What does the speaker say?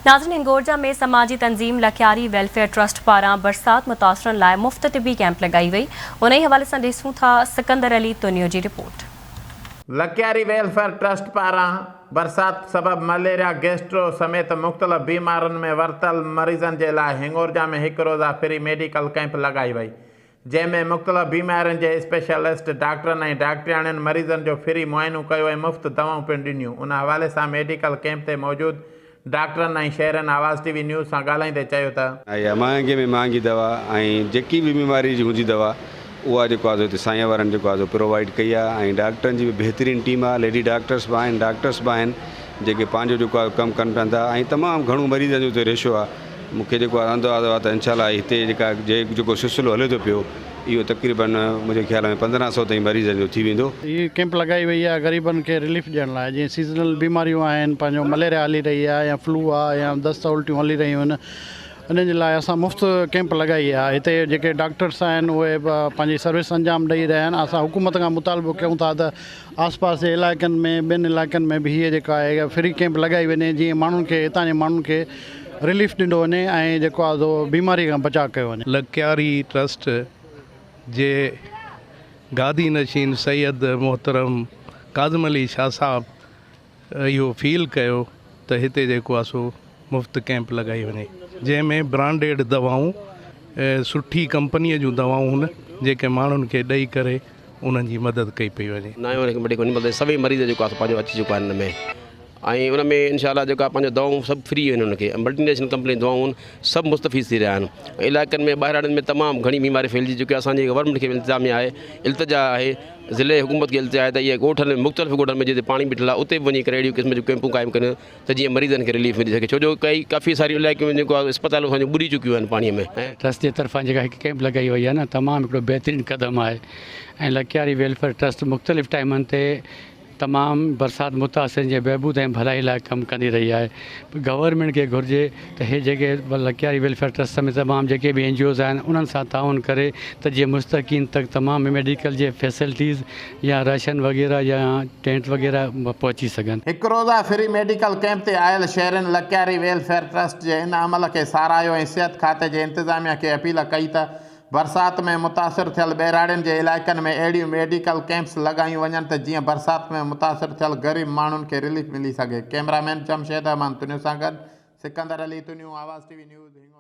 नाज़रीन, हिंगोरजा में समाजी तंजीम लखियारी वेलफेयर ट्रस्ट पारां बरसात मुतासरन लाइ मुफ़्त तिबी कैंप लगाई वई। उन हवाले से ॾिसूं था सिकंदर अली तुनियो जी रिपोर्ट। लखियारी वेलफेयर ट्रस्ट पारां बरसात सबब मलेरिया गैस्ट्रो समेत मुख्तलिफ बीमारियों में वरतल मरीजन के लाइ हिंगोरजा में एक रोज़ा फ्री मेडिकल कैंप लगाई वई, जैमें मुख्तलिफ बीमारियों के स्पेशलिस्ट डॉक्टरनि ऐं डॉक्टरियाणियुनि मरीजन जो फ्री मुआयनो कयो ऐं मुफ़्त दवाऊं पिणु ॾिनियूं। उन हवाले से मेडिकल कैंप ते मौजूद डॉक्टरनि ऐं शहरनि आवाज़ टीवी न्यूज़ से ॻाल्हाईंदे चयो त महांगे में महांगी दवा ऐं जेकी भी बीमारी जी हुंदी दवा उहा जेको आहे हिते साईं वारनि जेको आहे प्रोवाइड कई आहे ऐं डॉक्टरनि जी बि बहितरीनु टीम आहे। लेडी डॉक्टर्स बि आहिनि, डॉक्टर्स बि आहिनि जेके पंहिंजो जेको आहे कमु कनि पिया था ऐं तमामु घणो मरीज़नि जो हिते रेशो आहे। मूंखे जेको आहे अंदाज़ो आहे त इंशाअल्लाह हिते जेको सिलसिलो हले थो पियो इहो तक़रीबन मुंहिंजे ख्याल में 1500 ताईं मरीज़नि जो थी वेंदो। ये कैंप लगाई वही है गरीबन के रिलीफ ॾियण लाइ, जीअं सीज़नल बीमारियूं आहिनि, पंहिंजो मलेरिया हली रही आहे या फ्लू आहे या दस्त उल्टियूं हली रहियूं आहिनि, इन जे लाइ असां मुफ़्त कैंप लगाई आहे। हिते जेके डॉक्टर्स आहिनि उहे पंहिंजी सर्विस अंजाम ॾेई रहिया आहिनि। असां हुकूमत खां मुतालबो कयूं था त आसपास जे इलाइक़नि में ॿियनि इलाइक़नि में बि हीअ जेका आहे फ्री कैंप लगाई वञे, जीअं माण्हुनि खे हितां जे माण्हुनि खे रिलीफ ॾिनो वञे ऐं जेको आहे सो बीमारी खां बचाव कयो वञे। लखियारी ट्रस्ट जे गादी नशीन सैयद मोहतरम काज़िम अली शाह साहब इहो फील कयो त हिते जेको आहे सो मुफ़्त कैंप लगाई वञे, जंहिंमें ब्रांडेड दवाऊं सुठी कंपनीअ जूं दवाऊं हुन जेके माण्हुनि खे ॾेई करे उन्हनि जी मदद कई पई वञे। नयो सभई मरीज़ जेको आहे पंहिंजो अची चुका आहिनि हिन में ऐं उन में इंशाअल्लाह जेका पंहिंजो दवाऊं सभु फ्री आहिनि। उनखे मल्टीनेशनल कंपनी दवाऊं सभु मुस्तफ़ीज़ थी रहिया आहिनि। इलाइक़नि में ॿाहिराड़नि में तमामु घणी बीमारी फैलिजी चुकी आहे। असांजे गवर्नमेंट खे इंतिज़ामिया आहे, इल्तिजा आहे, ज़िले हुकूमत खे इल्तिजा आहे त इहे ॻोठनि में मुख़्तलिफ़ ॻोठनि में जिते पाणी बीठल आहे उते बि वञी करे अहिड़ियूं क़िस्म जूं कैंपूं क़ाइमु कनि त जीअं मरीज़नि खे रिलीफ मिली सघे, छो जो काफ़ी सारियूं इलाइक़ियूं में जेको आहे अस्पतालूं असांजूं ॿुॾी चुकियूं आहिनि पाणीअ में। ट्रस्ट जे तरफ़ां जेका हिकु कैंप लगाई वई आहे न, तमामु हिकिड़ो बहितरीनु क़दम आहे ऐं लखियारी वेलफेयर ट्रस्ट मुख़्तलिफ़ टाइमनि ते तमामु बरसात मुतासिरनि जे बहबूद ऐं भलाई लाइ कमु कंदी रही आहे। गवर्नमेंट खे घुरिजे त हे जेके लखियारी वेलफेयर ट्रस्ट में तमामु जेके बि NGOs आहिनि उन्हनि सां ताउन करे त जीअं मुस्तक़ीन तक तमामु मेडिकल जे फैसिलिटीज़ या राशन वग़ैरह या टेंट वग़ैरह पहुची सघनि। एक रोज़ा फ्री मेडिकल कैंप ते आयल शहरनि लखियारी वेलफेयर ट्रस्ट जे इन अमल के सारायो ऐं सिहत खाते जे इंतज़ामिया खे अपील कई त बरसात में मुतासिर थियल ॿेराड़ियुनि जे इलाइक़नि में अहिड़ियूं मेडिकल कैंप्स लगायूं वञनि त जीअं बरसात में मुतासिर थियल ग़रीब माण्हुनि खे रिलीफ मिली सघे। कैमरामैन जमशेद अहमद तुनियो सां गॾु सिकंदर अली तुनियो, आवाज़ टीवी न्यूज़।